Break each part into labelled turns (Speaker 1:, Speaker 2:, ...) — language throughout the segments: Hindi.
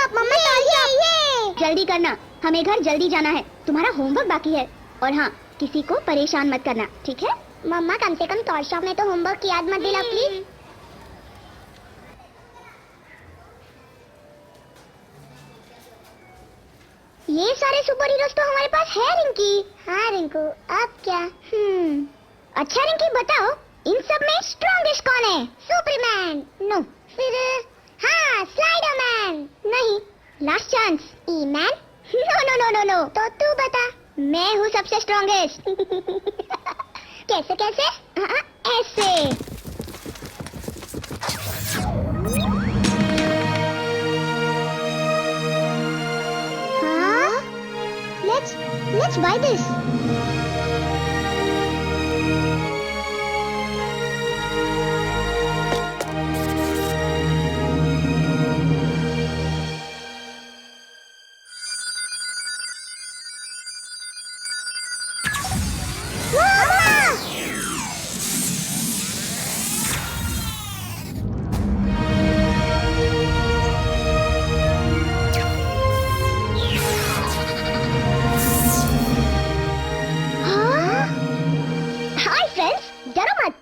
Speaker 1: स्टॉप मम्मा, ये
Speaker 2: जल्दी करना, हमें घर जल्दी जाना है, तुम्हारा होमवर्क बाकी है। और हाँ, किसी को परेशान मत करना, ठीक है?
Speaker 1: मम्मा कम से कम टॉय शॉप में तो होमवर्क की याद मत दिला प्लीज। ये सारे सुपर हीरोज तो हमारे पास है रिंकी। हाँ रिंकू, अब क्या? अच्छा रिंकी बताओ, इन सब में स्ट्रॉन्गेस्ट कौन है? सुपरमैन? नो। फिर हाँ स्लाइडरमैन? नहीं।
Speaker 2: Last chance.
Speaker 1: He Man?
Speaker 2: No no no no no.
Speaker 1: तो तू बता।
Speaker 2: मैं हूँ सबसे स्ट्रॉन्गेस्ट।
Speaker 1: कैसे कैसे?
Speaker 2: ऐसे।
Speaker 1: Let's buy this.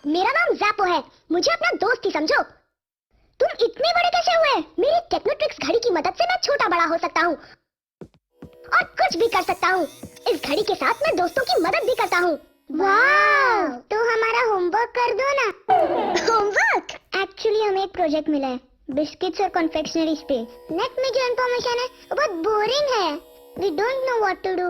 Speaker 2: मेरा नाम ज़ैपो है, मुझे अपना दोस्त ही समझो। तुम इतने बड़े कैसे हुए? मेरी टेक्नोट्रिक्स घड़ी की मदद से मैं छोटा बड़ा हो सकता हूँ और कुछ भी कर सकता हूँ। इस घड़ी के साथ मैं दोस्तों की मदद भी करता हूँ।
Speaker 1: वाह! तो हमारा होमवर्क कर दो ना।
Speaker 2: होमवर्क?
Speaker 1: एक्चुअली हमें एक प्रोजेक्ट मिला है, बिस्किट्स और कन्फेक्शनरीज पे। नेट में जो इन्फॉर्मेशन है वो बहुत बोरिंग है। We don't know what to do.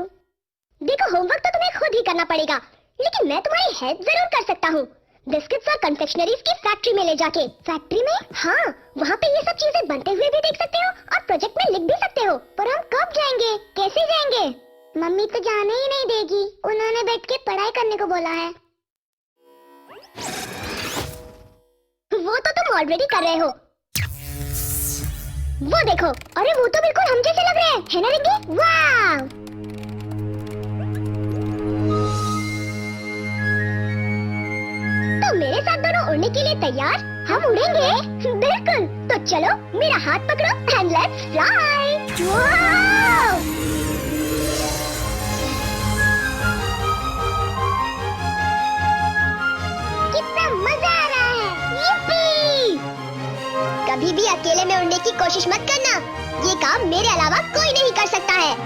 Speaker 2: देखो, होमवर्क तो तुम्हें खुद ही करना पड़ेगा, लेकिन मैं तुम्हारी हेल्प जरूर कर सकता हूँ। बिस्किट्स और कन्फेक्शनरीज की फैक्ट्री में ले जाके।
Speaker 1: फैक्ट्री में?
Speaker 2: हाँ, वहाँ पे ये सब चीजें बनते हुए भी देख सकते हो और प्रोजेक्ट में लिख भी सकते हो।
Speaker 1: पर हम कब जाएंगे?
Speaker 2: कैसे जाएंगे?
Speaker 1: मम्मी तो जाने ही नहीं देगी, उन्होंने बैठ के पढ़ाई करने को बोला है।
Speaker 2: वो तो तुम ऑलरेडी कर रहे हो। वो देखो, अरे वो तो बिल्कुल हम जैसे लग रहे हैं, है ना रिंकी?
Speaker 1: वाह!
Speaker 2: तो मेरे साथ दोनों उड़ने के लिए तैयार? हम उड़ेंगे? बिल्कुल, तो चलो मेरा हाथ पकड़ो एंड लेट्स फ्लाई। वाओ!
Speaker 1: कितना मजा आ रहा है।
Speaker 2: यप्पी! कभी भी अकेले में उड़ने की कोशिश मत करना, ये काम मेरे अलावा कोई नहीं कर सकता है।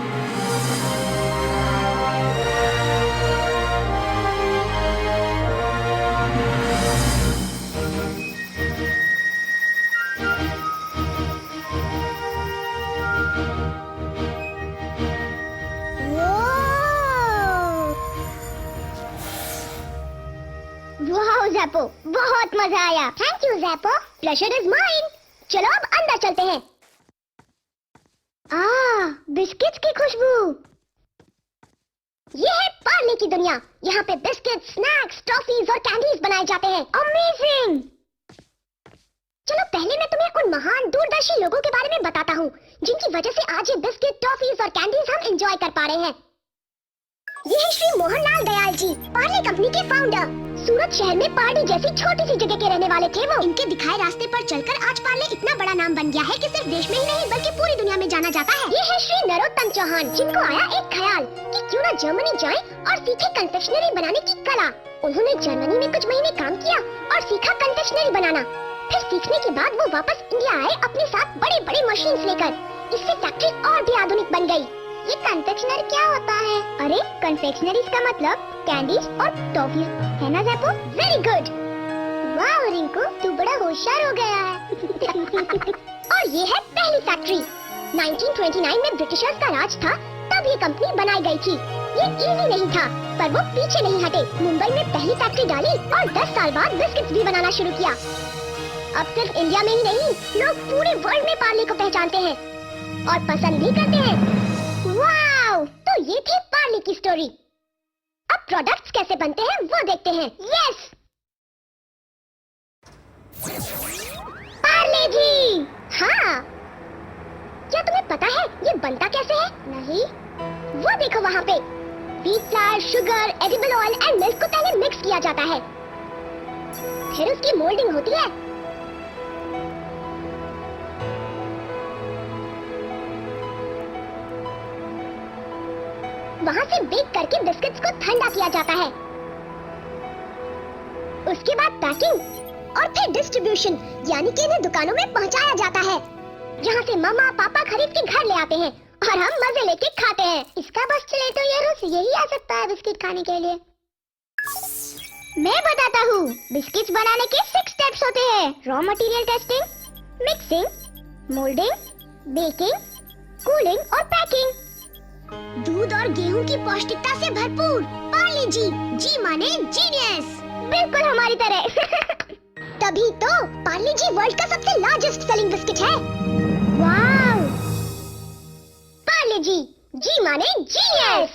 Speaker 2: वाह ज़ैपो, बहुत मजा आया।
Speaker 1: Thank you Zappo.
Speaker 2: Pleasure is mine. चलो अब अंदर चलते हैं। बिस्किट्स की खुशबू। ये है पार्ले की दुनिया। यहाँ पे बिस्किट, स्नैक्स, टॉफीज और कैंडीज बनाए जाते हैं। अमेजिंग! चलो पहले मैं तुम्हें उन महान दूरदर्शी लोगों के बारे में बताता हूँ, जिनकी वजह से आज ये बिस्किट, टॉफीज और कैंडीज हम एंजॉय कर पा रहे हैं। ये है श्री मोहनलाल दयाल जी, पार्ले कंपनी के फाउंडर। सूरत शहर में पार्टी जैसी छोटी सी जगह के रहने वाले थे वो। इनके दिखाए रास्ते पर चलकर आज पार्ले इतना बड़ा नाम बन गया है कि सिर्फ देश में ही नहीं बल्कि पूरी दुनिया में जाना जाता है। ये है श्री नरोत्तम चौहान, जिनको आया एक ख्याल कि क्यों ना जर्मनी जाएं और सीखे कन्फेक्शनरी बनाने की कला। उन्होंने जर्मनी में कुछ महीने काम किया और सीखा कन्फेक्शनरी बनाना। फिर सीखने के बाद वो वापस इंडिया आए अपने साथ बड़े बड़े मशीन लेकर। इससे फैक्ट्री और भी आधुनिक बन गयी।
Speaker 1: ये कन्फेक्शनरी क्या होता है?
Speaker 2: अरे कन्फेक्शनरीज का मतलब कैंडीज और टॉफीज है ना ज़ैपो? Very good.
Speaker 1: वाह रिंकू, तू बड़ा होशियार हो गया है।
Speaker 2: और ये है पहली फैक्ट्री। 1929 में ब्रिटिशर्स का राज था, तब ये कंपनी बनाई गई थी। ये इजी नहीं था, पर वो पीछे नहीं हटे। मुंबई में पहली फैक्ट्री डाली और 10 साल बाद बिस्किट्स भी बनाना शुरू किया। अब सिर्फ इंडिया में ही नहीं, लोग पूरे वर्ल्ड में पार्ले को पहचानते हैं और पसंद भी करते हैं। वाव! तो ये थी पार्ले की स्टोरी। अब प्रोडक्ट्स कैसे बनते हैं वो देखते हैं। यस! पार्ले जी! हाँ! क्या तुम्हें पता है ये बनता कैसे है?
Speaker 1: नहीं।
Speaker 2: वो देखो वहाँ पे। Wheat flour, sugar, edible oil and milk को पहले मिक्स किया जाता है, फिर उसकी मोल्डिंग होती है। वहाँ से बेक करके बिस्किट्स को ठंडा किया जाता है। उसके बाद पैकिंग और फिर डिस्ट्रीब्यूशन, यानी कि इन्हें दुकानों में पहुँचाया जाता है, जहाँ से मम्मा पापा खरीद के घर ले आते हैं और हम मजे लेके खाते हैं। इसका बस चले तो ये रोज यही आ सकता है बिस्किट खाने के लिए। मैं बताता हूँ, बिस्किट्स बनाने के 6 स्टेप्स होते हैं। Raw material testing, mixing, moulding, baking, cooling और पैकिंग। दूध और गेहूं की पौष्टिकता से भरपूर पार्ले जी, जी माने जीनियस, बिल्कुल हमारी तरह। तभी तो पार्ले जी वर्ल्ड का सबसे लार्जेस्ट सेलिंग बिस्किट है। वाव! पार्ले जी, जी माने जीनियस।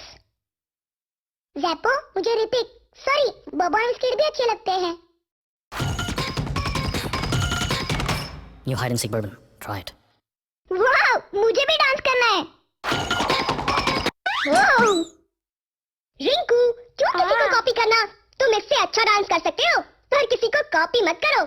Speaker 2: ज़ैपो, मुझे ऋतिक, सॉरी, बबल बिस्किट भी अच्छे लगते हैं।
Speaker 3: New hide and seek bourbon. Try it.
Speaker 2: वाव, मुझे भी डांस करना है। वाव! रिंकू, क्यों किसी को कॉपी करना? तुम इससे अच्छा डांस कर सकते हो, पर किसी को कॉपी मत करो।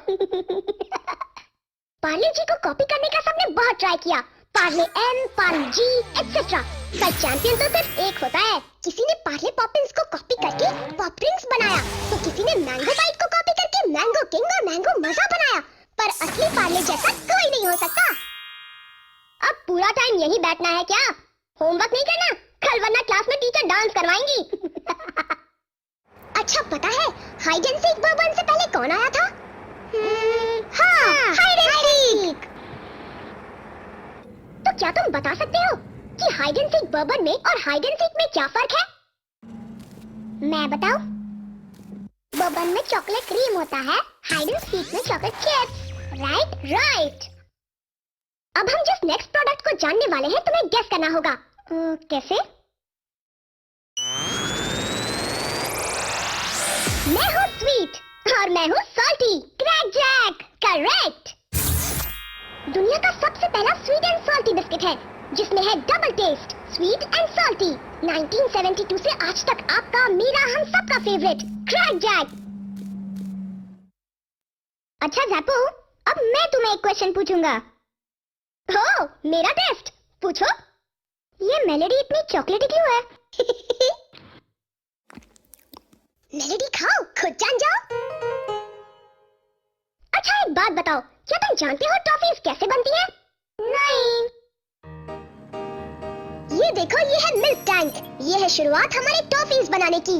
Speaker 2: पार्ले जी को कॉपी करने का सबने बहुत ट्राई किया, पार्ले एम, पार्ले जी, एक्सेट्रा। पर चैंपियन तो सिर्फ एक होता है। किसी ने पार्ले पॉपिंस को कॉपी करके पॉप ड्रिंक्स बनाया, तो किसी ने मैंगो बाइट को कॉपी करके मैंगो किंग और मैंगो मजा बनाया, पर असली पार्ले जैसा कोई नहीं हो सकता। अब पूरा टाइम यही बैठना है क्या? होमवर्क नहीं करना कल, वरना क्लास में टीचर डांस करवाएंगी। अच्छा पता है हाइड एंड सीक बर्बन से पहले कौन आया था? हाँ, हाइड एंड सीक। तो क्या तुम बता सकते हो कि हाइड एंड सीक बर्बन में और हाइड एंड सीक में क्या फर्क है? मैं बताऊं? बर्बन में चॉकलेट क्रीम होता है, हाइड एंड सीक में चॉकलेट चिप्स। राइट। अब हम जिस नेक्स्ट प्रोडक्ट को जानने वाले हैं, तुम्हें गेस करना होगा। कैसे? मैं हूँ स्वीट और मैं हूँ सॉल्टी। Crack Jack, correct. दुनिया का सबसे पहला स्वीट एंड सॉल्टी बिस्किट है, जिसमें है double taste, sweet and salty. 1972 से आज तक आपका, मेरा, हम सबका फेवरेट क्रैक जैक। अच्छा ज़ैपो, अब मैं तुम्हें एक क्वेश्चन पूछूंगा। हो, मेरा टेस्ट, पूछो। ये मेलोडी इतनी चॉकलेटी क्यों है? मेलोडी खाओ, खुद जान जाओ। अच्छा एक बात बताओ, क्या तुम जानते हो टॉफीज कैसे बनती हैं? नहीं। ये देखो, ये है मिल्क टैंक। ये है शुरुआत हमारे टॉफीज बनाने की।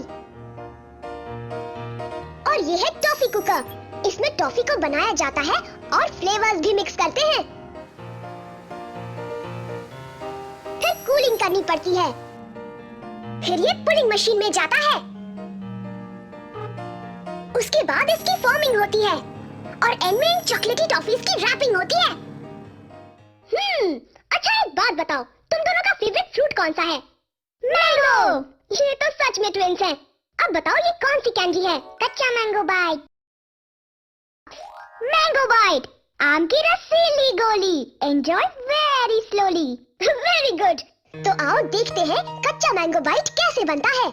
Speaker 2: और ये है टॉफी कुकर। इसमें टॉफी को बनाया जाता है और फ्लेवर्स भी मिक्स करते हैं। फिर कूलिंग करनी पड़ती है। फिर ये पुडिंग मशीन में जाता है। उसके बाद इसकी फॉर्मिंग होती है और एंड में इन चॉकलेटी टॉफीज की रैपिंग होती है। अच्छा एक बात बताओ, तुम दोनों का फेवरेट फ्रूट कौन सा है? मैंगो। ये तो सच में ट्विंस हैं। अब बताओ ये कौन सी कैंडी है? कच्चा मैंगो बाइट। मैंगो बाइट, आम की रसीली गोली। Enjoy very slowly. Very good. तो आओ देखते हैं कच्चा मैंगो बाइट कैसे बनता है।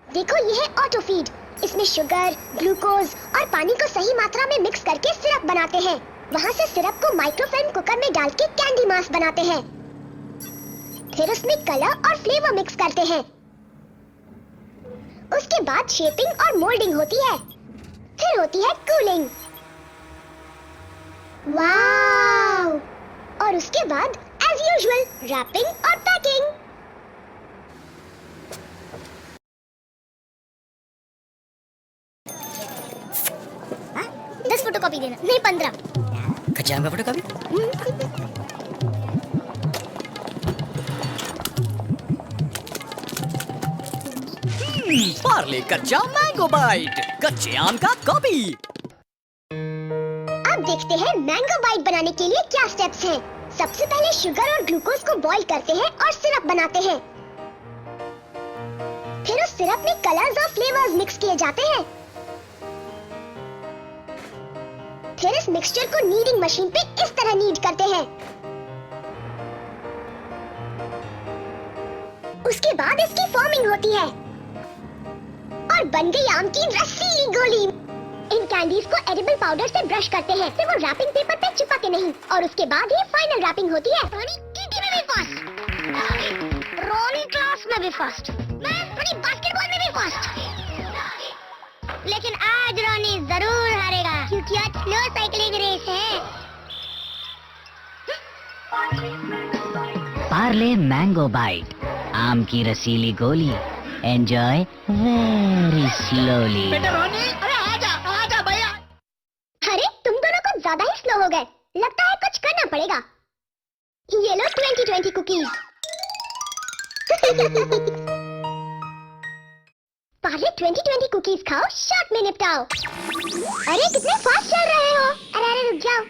Speaker 2: देखो ये है ऑटो फीड। इसमें शुगर, ग्लूकोज और पानी को सही मात्रा में मिक्स करके सिरप बनाते हैं। वहाँ से सिरप को माइक्रोफिल्म कुकर में डाल के कैंडी मास बनाते हैं। फिर उसमें कलर और फ्लेवर मिक्स करते हैं। उसके बाद शेपिंग और मोल्डिंग होती है। फिर होती है कूलिंग। वाव! और उसके बाद एज यूजुअल रैपिंग और पैकिंग। हाँ? 10 फोटोकॉपी देना, नहीं 15।
Speaker 3: कच्चे आम का फोटोकॉपी?
Speaker 4: पार्ले कच्चा मैंगो बाइट, कच्चे आम का कॉपी।
Speaker 2: अब देखते हैं मैंगो बाइट बनाने के लिए क्या स्टेप्स हैं। सबसे पहले शुगर और ग्लूकोज को बॉईल करते हैं और सिरप बनाते हैं। फिर उस सिरप में कलर्स और फ्लेवर्स मिक्स किए जाते हैं। फिर इस मिक्सचर को नीडिंग मशीन पे इस तरह नीड करते हैं। उसके बाद इसकी फॉर्मिंग होती है और बन गई आम की रसीली गोली। इन कैंडीज को एडिबल पाउडर से ब्रश करते हैं, फिर वो रैपिंग पेपर पे चिपके नहीं, और उसके बाद ही फाइनल रैपिंग होती है। रोनी टीटी में भी फर्स्ट, रोनी क्लास में भी फर्स्ट।
Speaker 1: मैं अपनी बास्केटबॉल में भी फास्ट। लेकिन आज रोनी जरूर हारेगा क्योंकि आज स्लो साइकिलिंग रेस है।
Speaker 3: पार्ले मैंगो बाइट, आम की रसीली गोली। Enjoy very slowly.
Speaker 4: बेटा रोनी, अरे आजा भैया।
Speaker 2: अरे तुम दोनों कुछ ज्यादा ही स्लो हो गए, लगता है कुछ करना पड़ेगा। ये लो 2020 कुकीज। पार्ले 2020 कुकीज खाओ, शॉट में निपटाओ। अरे कितने फास्ट चल रहे हो। अरे रुक जाओ।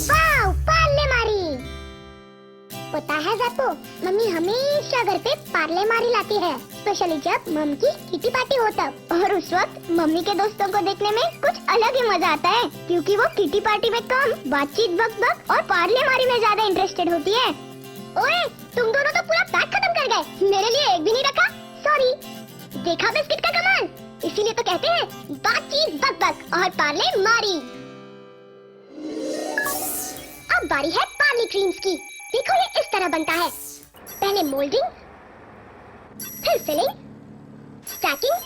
Speaker 2: वाओ, पार्ले मारी। पता है ज़प्पो, मम्मी हमेशा घर पे पार्ले मारी लाती है, स्पेशली जब मम्मी की किटी पार्टी हो तब। और उस वक्त मम्मी के दोस्तों को देखने में कुछ अलग ही मजा आता है, क्योंकि वो किटी पार्टी में कम बातचीत बक बक और पार्ले मारी में ज्यादा इंटरेस्टेड होती है। ओए, तुम दोनों तो पूरा पैक खत्म कर गए, मेरे लिए एक भी नहीं रखा। सॉरी। देखा बिस्किट का कमाल, इसीलिए तो कहते हैं बातचीत बक बक और पार्ले मारी। अब बारी है पार्ले क्रीम्स की। देखो ये इस तरह बनता है। पहले मोल्डिंग, फिर फिलिंग, स्टैकिंग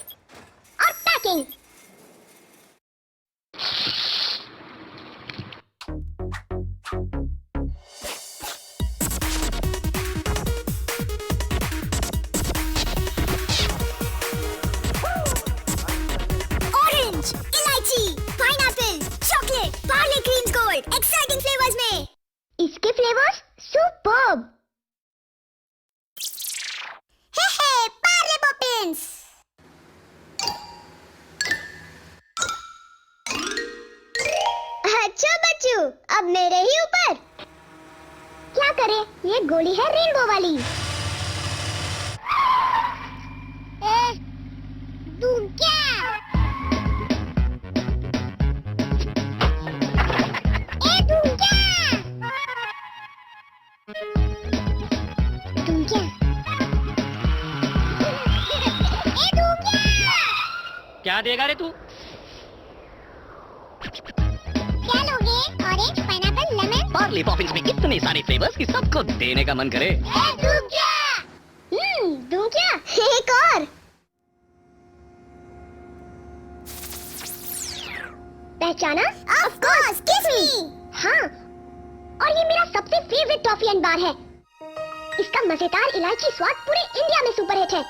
Speaker 2: और पैकिंग। ऑरेंज, इलायची, pineapple, chocolate, Parle creams gold, exciting flavours में। इसके फ्लेवर्स सुपर्ब। हे पार्ले पॉपिंस। अच्छा बच्चों, अब मेरे ही ऊपर। क्या करें, ये गोली है रेनबो वाली। तुम क्या? तुम क्या? तुम क्या?
Speaker 4: क्या देगा रे तू?
Speaker 1: क्या लोगे? Orange, pineapple, lemon?
Speaker 4: Parle Poppins में इतने सारे फ्लेवर्स कि सबको देने का मन करे।
Speaker 1: दूं क्या?
Speaker 2: दूं क्या? एक और। पहचाना? Of course, kiss me. हाँ, और ये मेरा सबसे फेवरेट टॉफी एंड बार है। इसका मजेदार इलायची स्वाद पूरे इंडिया में सुपरहिट है।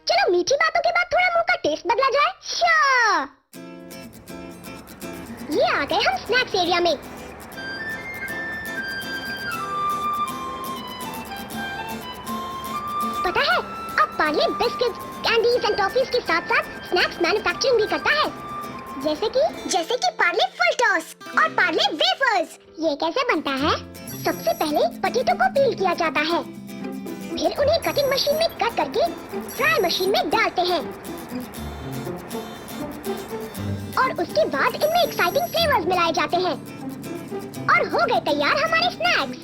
Speaker 2: चलो मीठी बातों के बाद थोड़ा मुंह का टेस्ट बदला जाए। ये आ गए हम स्नैक्स एरिया में। पता है, अब Parle biscuits, candies and toffees के साथ साथ स्नैक्स मैन्युफैक्चरिंग भी करता है। जैसे कि पार्ले फुल टॉस और पार्ले वेफर्स। ये कैसे बनता है? सबसे पहले पोटैटो को पील किया जाता है, फिर उन्हें कटिंग मशीन में कट करके फ्राई मशीन में डालते हैं और उसके बाद इनमें एक्साइटिंग फ्लेवर्स मिलाए जाते हैं और हो गए तैयार हमारे स्नैक्स।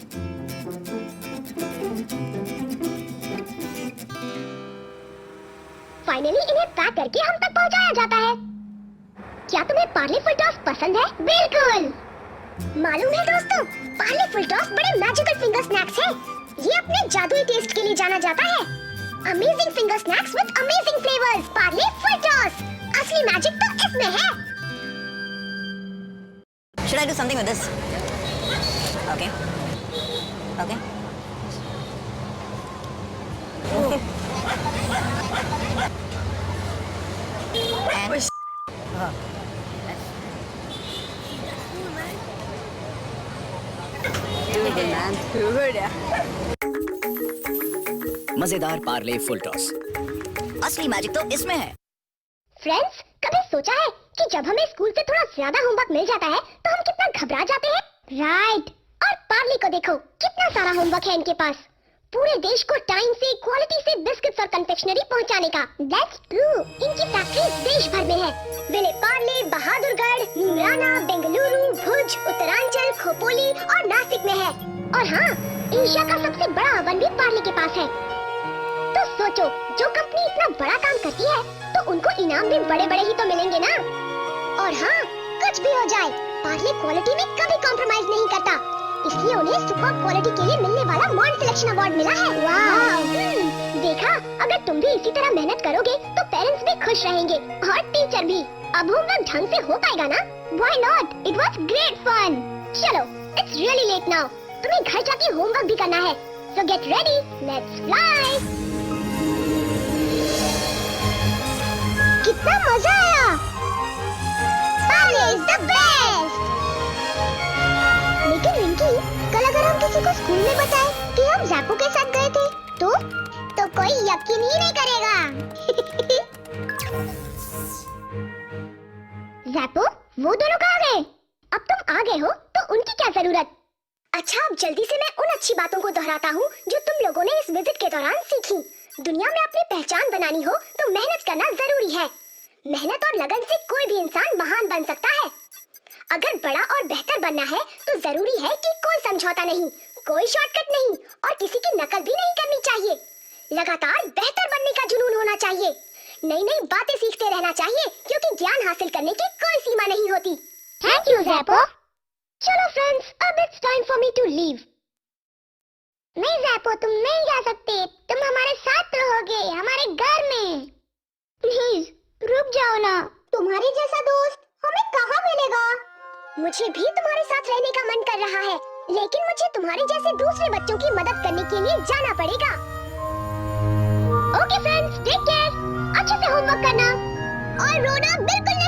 Speaker 2: फाइनली इन्हें पैक करके हम तक पहुंचाया जाता है। क्या तुम्हें पार्ले फुल टॉस पसंद है? बिल्कुल। मालूम है दोस्तों, पार्ले फुल टॉस बड़े मैजिकल फिंगर स्नैक्स हैं। ये अपने जादुई टेस्ट के लिए जाना जाता है। Amazing finger snacks with amazing flavours, Parle full toss. असली मैजिक तो इसमें है।
Speaker 5: Should I do something with this? Okay. Okay. And
Speaker 4: मजेदार पार्ले फुल टॉस।
Speaker 5: असली मैजिक तो इसमें है।
Speaker 2: फ्रेंड्स, कभी सोचा है कि जब हमें स्कूल से थोड़ा ज्यादा होमवर्क मिल जाता है तो हम कितना घबरा जाते हैं? राइट। और पार्ले को देखो, कितना सारा होमवर्क है इनके पास। पूरे देश को टाइम से, क्वालिटी से बिस्किट्स और कन्फेक्शनरी पहुंचाने का। That's true. इनकी फैक्ट्रीज देश भर में है। विले पार्ले बहादुरगढ़, मुरैना, बेंगलुरु, भुज, उत्तरांचल, खोपोली और नासिक में है। और हाँ, एशिया का सबसे बड़ा ओवन भी पार्ले के पास है। तो सोचो, जो कंपनी इतना बड़ा काम करती है तो उनको इनाम भी बड़े बड़े ही तो मिलेंगे ना। और हाँ, कुछ भी हो जाए, पार्ले क्वालिटी में कभी कॉम्प्रोमाइज नहीं करता। इसलिए उन्हें सुपर क्वालिटी के लिए मिलने वाला मॉडर्न सिलेक्शन अवार्ड मिला है। वाह! देखा, अगर तुम भी इसी तरह मेहनत करोगे तो पेरेंट्स भी खुश रहेंगे और टीचर भी। अब होमवर्क ढंग से हो पाएगा ना? Why not? It was great fun. चलो, it's really late now. तुम्हें घर जाके होमवर्क भी करना है। So get ready. Let's fly. कितना मजा आया! Family is the best. लेकिन रिंकी, कल अगर हम किसी को स्कूल में बताएं कि हम जैपो के साथ गए थे, तो कोई यकीन ही नहीं करेगा। जैपो, वो दोनों कहाँ गए? अब तुम आ गए हो तो उनकी क्या जरूरत? अच्छा, अब जल्दी से मैं उन अच्छी बातों को दोहराता हूँ जो तुम लोगों ने इस विजिट के दौरान सीखी। दुनिया में अपनी पहचान बनानी हो तो मेहनत करना जरूरी है। मेहनत और लगन से कोई भी इंसान महान बन सकता है। अगर बड़ा और बेहतर बनना है तो जरूरी है कि कोई समझौता नहीं, कोई शॉर्टकट नहीं और किसी की नकल भी नहीं करनी चाहिए। लगातार बेहतर बनने का जुनून होना चाहिए। नई नई बातें सीखते रहना चाहिए क्योंकि ज्ञान हासिल करने की कोई सीमा नहीं होती।
Speaker 1: Thank you Zappo.
Speaker 2: चलो फ्रेंड्स, अब it's time for me to leave.
Speaker 1: नहीं जैपो, तुम नहीं जा सकते। तुम हमारे साथ रहोगे, हमारे घर में। प्लीज रुक जाओ ना।
Speaker 2: तुम्हारे जैसा दोस्त हमें कहाँ मिलेगा? मुझे भी तुम्हारे साथ रहने का मन कर रहा है, लेकिन मुझे तुम्हारे जैसे दूसरे बच्चों की मदद करने के लिए जाना पड़ेगा। Okay friends, take care. अच्छे से होमवर्क करना और रोना बिल्कुल